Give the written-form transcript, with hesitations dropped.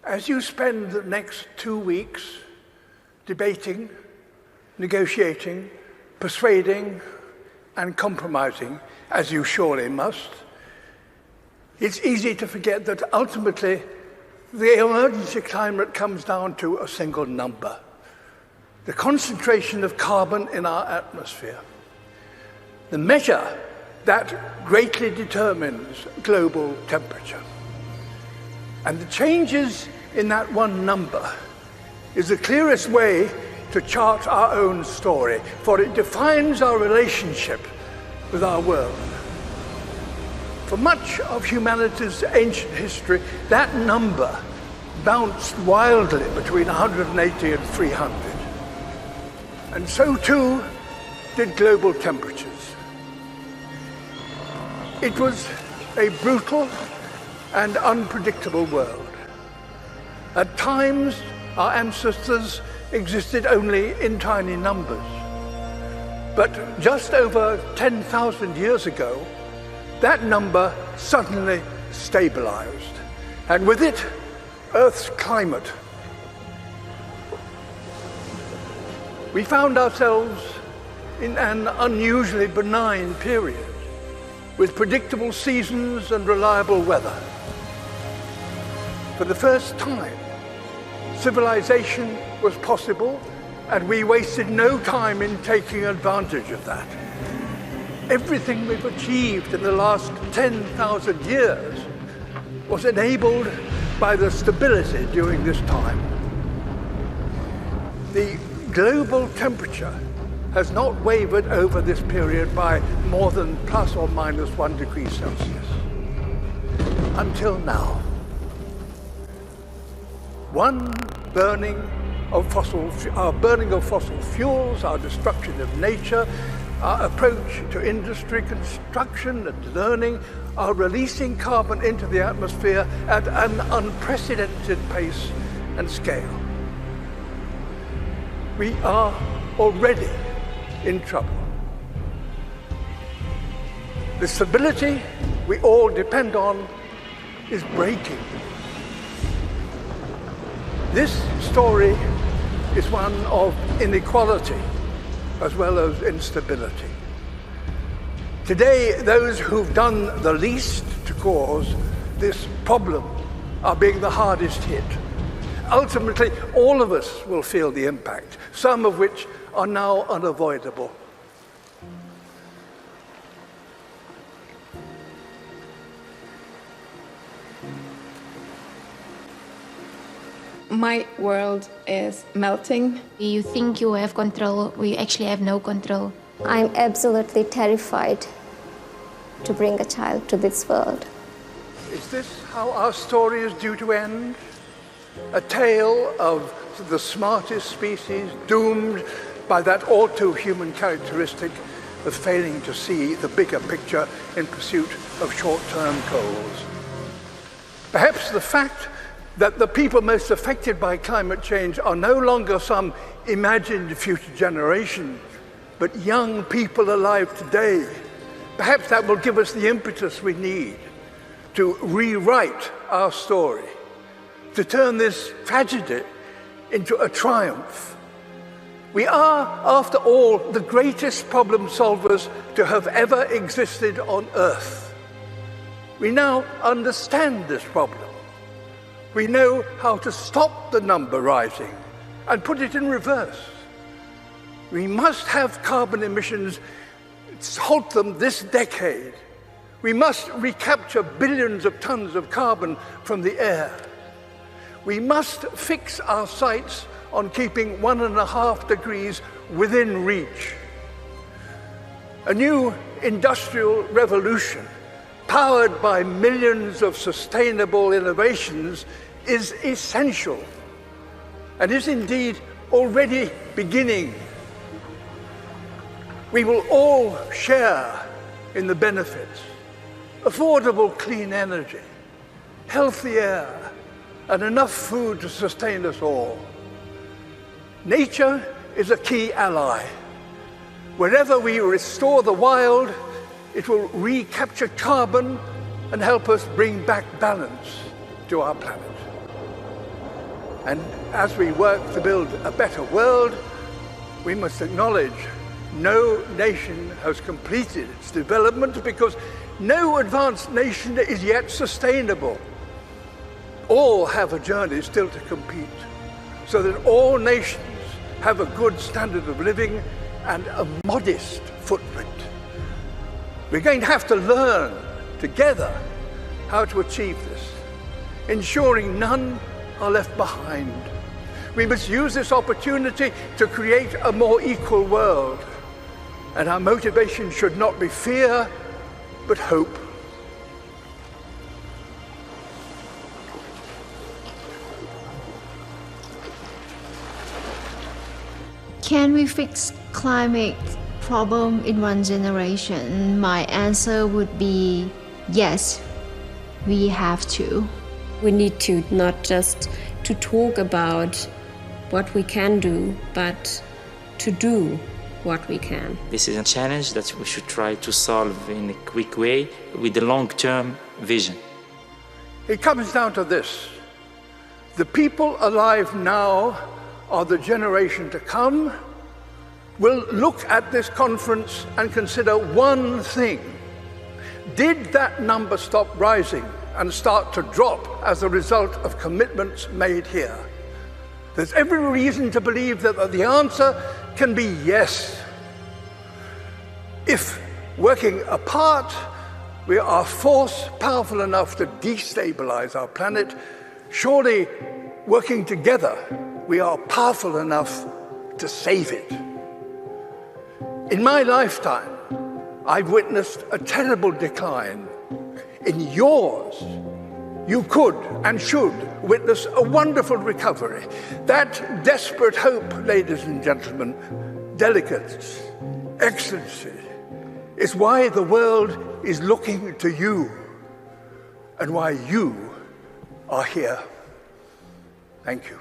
As you spend the next 2 weeks debating, negotiating, persuading, and compromising, as you surely must, it's easy to forget that ultimately the emergency climate comes down to a single number: the concentration of carbon in our atmosphere. The measure that greatly determines global temperature. And the changes in that one number is the clearest way to chart our own story, for it defines our relationship with our world. For much of humanity's ancient history, that number bounced wildly between 180 and 300. And so too did global temperatures. It was a brutal and unpredictable world. At times, our ancestors existed only in tiny numbers. But just over 10,000 years ago, that number suddenly stabilized, and with it, Earth's climate. We found ourselves in an unusually benign period, with predictable seasons and reliable weather. For the first time, civilization was possible, and we wasted no time in taking advantage of that. Everything we've achieved in the last 10,000 years was enabled by the stability during this time. The global temperature has not wavered over this period by more than plus or minus 1 degree Celsius. Until now. Our burning of fossil fuels, our destruction of nature, our approach to industry, construction and learning are releasing carbon into the atmosphere at an unprecedented pace and scale. We are already in trouble. The stability we all depend on is breaking. This story is one of inequality as well as instability. Today, those who've done the least to cause this problem are being the hardest hit. Ultimately, all of us will feel the impact, some of which are now unavoidable. My world is melting. You think you have control, we actually have no control. I'm absolutely terrified to bring a child to this world. Is this how our story is due to end? A tale of the smartest species doomed by that all-too-human characteristic of failing to see the bigger picture in pursuit of short-term goals. Perhaps the fact that the people most affected by climate change are no longer some imagined future generation, but young people alive today. Perhaps that will give us the impetus we need to rewrite our story, to turn this tragedy into a triumph. We are, after all, the greatest problem solvers to have ever existed on Earth. We now understand this problem. We know how to stop the number rising and put it in reverse. We must have carbon emissions, halt them this decade. We must recapture billions of tons of carbon from the air. We must fix our sights on keeping 1.5 degrees within reach. A new industrial revolution, powered by millions of sustainable innovations, is essential and is indeed already beginning. We will all share in the benefits: affordable clean energy, healthy air, and enough food to sustain us all. Nature is a key ally. Wherever we restore the wild, it will recapture carbon and help us bring back balance to our planet. And as we work to build a better world, we must acknowledge no nation has completed its development because no advanced nation is yet sustainable. All have a journey still to compete, so that all nations have a good standard of living and a modest footprint. We're going to have to learn together how to achieve this, ensuring none are left behind. We must use this opportunity to create a more equal world, and our motivation should not be fear, but hope. Can we fix climate problem in one generation? My answer would be yes, we have to. We need to not just to talk about what we can do, but to do what we can. This is a challenge that we should try to solve in a quick way with a long-term vision. It comes down to this. The people alive now are the generation to come. Will look at this conference and consider one thing. Did that number stop rising and start to drop as a result of commitments made here? There's every reason to believe that the answer can be yes. If working apart, we are a force powerful enough to destabilize our planet, surely working together, we are powerful enough to save it. In my lifetime, I've witnessed a terrible decline. In yours, you could and should witness a wonderful recovery. That desperate hope, ladies and gentlemen, delegates, excellency, is why the world is looking to you and why you are here. Thank you.